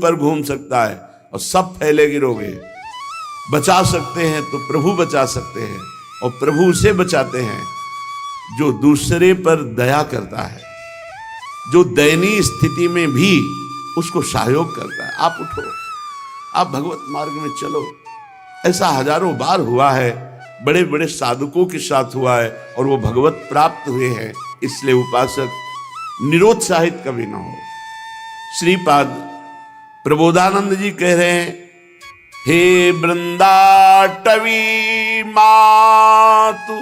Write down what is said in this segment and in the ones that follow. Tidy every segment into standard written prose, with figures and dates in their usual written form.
पर घूम सकता है और सब फैले गिरोगे। बचा सकते हैं तो प्रभु बचा सकते हैं, और प्रभु उसे बचाते हैं जो दूसरे पर दया करता है, जो दयनीय स्थिति में भी उसको सहयोग करता है। आप उठो, आप भगवत मार्ग में चलो। ऐसा हजारों बार हुआ है, बड़े बड़े साधकों के साथ हुआ है और वो भगवत प्राप्त हुए हैं। इसलिए उपासक निरुत्साहित कभी ना हो। श्रीपाद प्रबोधानंद जी कह रहे हैं, हे वृंदाटवी मातु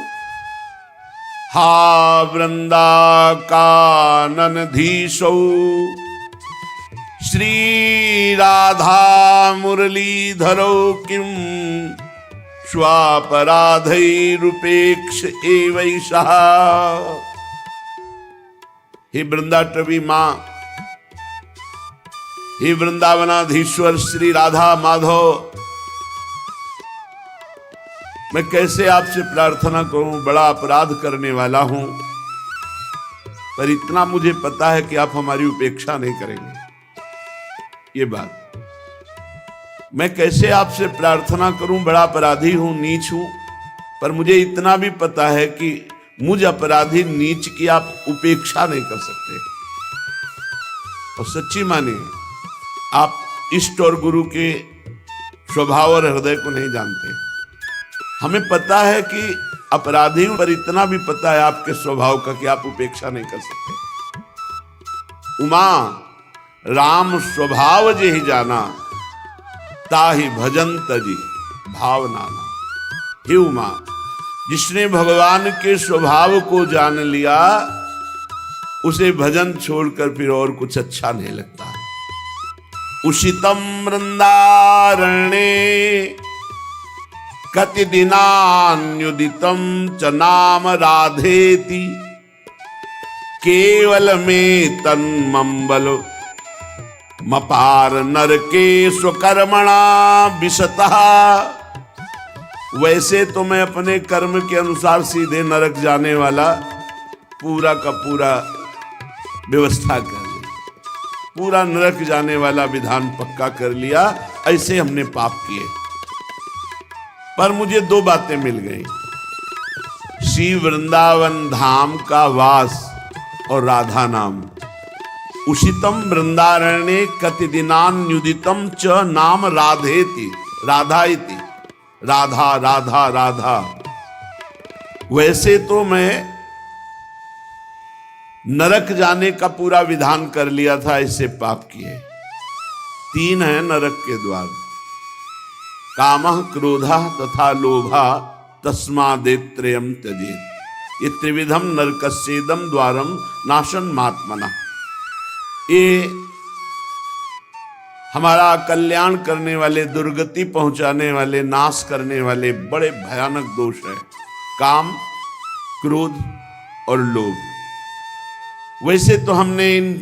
हा वृंदा काननधीशौ श्री राधा मुरलीधरौ किम स्वापराधैरुपेक्ष एवैषः। हे वृंदाटवी मां, हे वृंदावनाधीश्वर श्री राधा माधव, मैं कैसे आपसे प्रार्थना करूं, बड़ा अपराध करने वाला हूं, पर इतना मुझे पता है कि आप हमारी उपेक्षा नहीं करेंगे। ये बात मैं कैसे आपसे प्रार्थना करूं, बड़ा अपराधी हूं, नीच हूं, पर मुझे इतना भी पता है कि मुझ अपराधी नीच की आप उपेक्षा नहीं कर सकते। और सच्ची मानिए, आप इष्ट और गुरु के स्वभाव और हृदय को नहीं जानते। हमें पता है कि अपराधी हूं, पर इतना भी पता है आपके स्वभाव का कि आप उपेक्षा नहीं कर सकते। उमा राम स्वभाव जेहि जाना, ताहि भजन तजी भावनाना। हे उमा, जिसने भगवान के स्वभाव को जान लिया, उसे भजन छोड़कर फिर और कुछ अच्छा नहीं लगता। उषितम वृंदारण्ये कति दिनान्युदितम च नाम राधेति, केवल में तन्मंबल मपार नरके स्वकर्मणा विशतः। वैसे तो मैं अपने कर्म के अनुसार सीधे नरक जाने वाला पूरा का पूरा व्यवस्था कर ली, पूरा नरक जाने वाला विधान पक्का कर लिया। ऐसे हमने पाप किए, पर मुझे दो बातें मिल गई, श्री वृंदावन धाम का वास और राधा नाम। उषितम वृंदारण्ये कति दिनान्युदितम च नाम राधेति, राधा इति, राधा राधा राधा। वैसे तो मैं नरक जाने का पूरा विधान कर लिया था, इससे पाप किए। 3 है नरक के द्वार, कामः क्रोधः तथा लोभः तस्मादेत्रयम् त्यजेत्। ये त्रिविधम नरकस्येदं द्वारम नाशन महात्मना। ये हमारा कल्याण करने वाले, दुर्गति पहुंचाने वाले, नाश करने वाले बड़े भयानक दोष है, काम, क्रोध और लोभ। वैसे तो हमने इन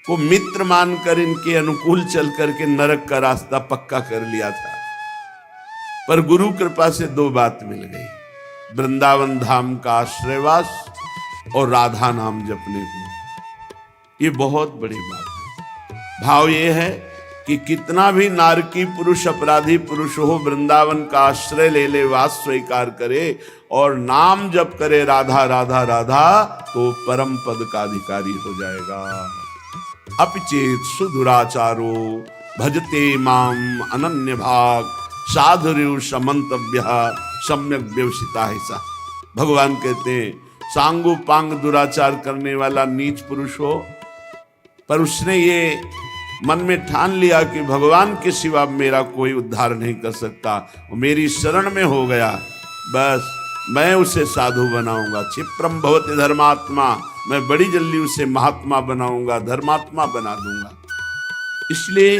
को मित्र मानकर इनके अनुकूल चल करके नरक का रास्ता पक्का कर लिया था, पर गुरु कृपा से 2 बात मिल गई, वृंदावन धाम का आश्रयवास और राधा नाम जपने को। ये बहुत बड़ी बात है। भाव ये है कि कितना भी नारकी पुरुष, अपराधी पुरुष हो, वृंदावन का आश्रय ले ले, वास स्वीकार करे और नाम जप करे राधा राधा राधा, तो परम पद का अधिकारी हो जाएगा। अपिचेत सुदुराचारो भजते माम अनन्य भाग, साधुर्यु समंतव्य सम्यक व्यवसिता है सा। भगवान कहते हैं, सांगो पांग दुराचार करने वाला नीच पुरुष हो, पर उसने ये मन में ठान लिया कि भगवान के सिवा मेरा कोई उद्धार नहीं कर सकता, वो मेरी शरण में हो गया, बस मैं उसे साधु बनाऊंगा। क्षिप्रम भवति धर्मात्मा, मैं बड़ी जल्दी उसे महात्मा बनाऊंगा, धर्मात्मा बना दूंगा। इसलिए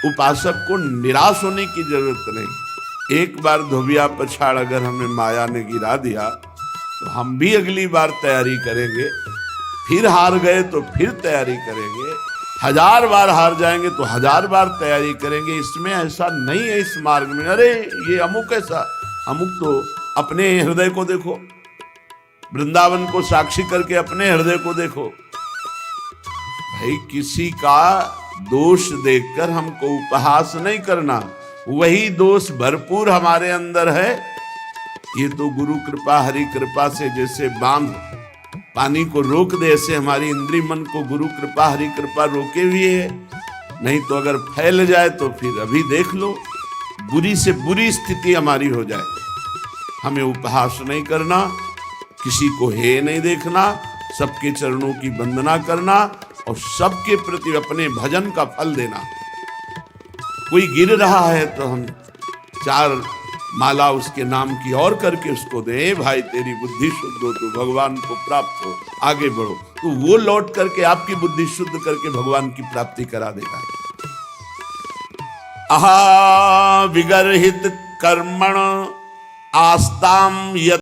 उपासक को निराश होने की जरूरत नहीं। एक बार धोबिया पछाड़ अगर हमें माया ने गिरा दिया, तो हम भी अगली बार तैयारी करेंगे, फिर हार गए तो फिर तैयारी करेंगे, 1000 बार हार जाएंगे तो 1000 बार तैयारी करेंगे। इसमें ऐसा नहीं है इस मार्ग में, अरे ये अमुक ऐसा, अमुक तो अपने हृदय को देखो, वृंदावन को साक्षी करके अपने हृदय को देखो। भाई किसी का दोष देखकर हमको उपहास नहीं करना, वही दोष भरपूर हमारे अंदर है। ये तो गुरु कृपा हरि कृपा से जैसे बांध पानी को रोक दे, ऐसे हमारी इंद्रिय मन को गुरु कृपा हरि कृपा रोके हुए है। नहीं तो अगर फैल जाए तो फिर अभी देख लो, बुरी से बुरी स्थिति हमारी हो जाए। हमें उपहास नहीं करना, किसी को हे नहीं देखना, सबके चरणों की वंदना करना और सबके प्रति अपने भजन का फल देना। कोई गिर रहा है तो हम 4 माला उसके नाम की और करके उसको दे, भाई तेरी बुद्धि शुद्ध हो तो भगवान को प्राप्त हो, आगे बढ़ो, तो वो लौट करके आपकी बुद्धि शुद्ध करके भगवान की प्राप्ति करा देगा। अहा विगर्हित कर्मण आस्ताम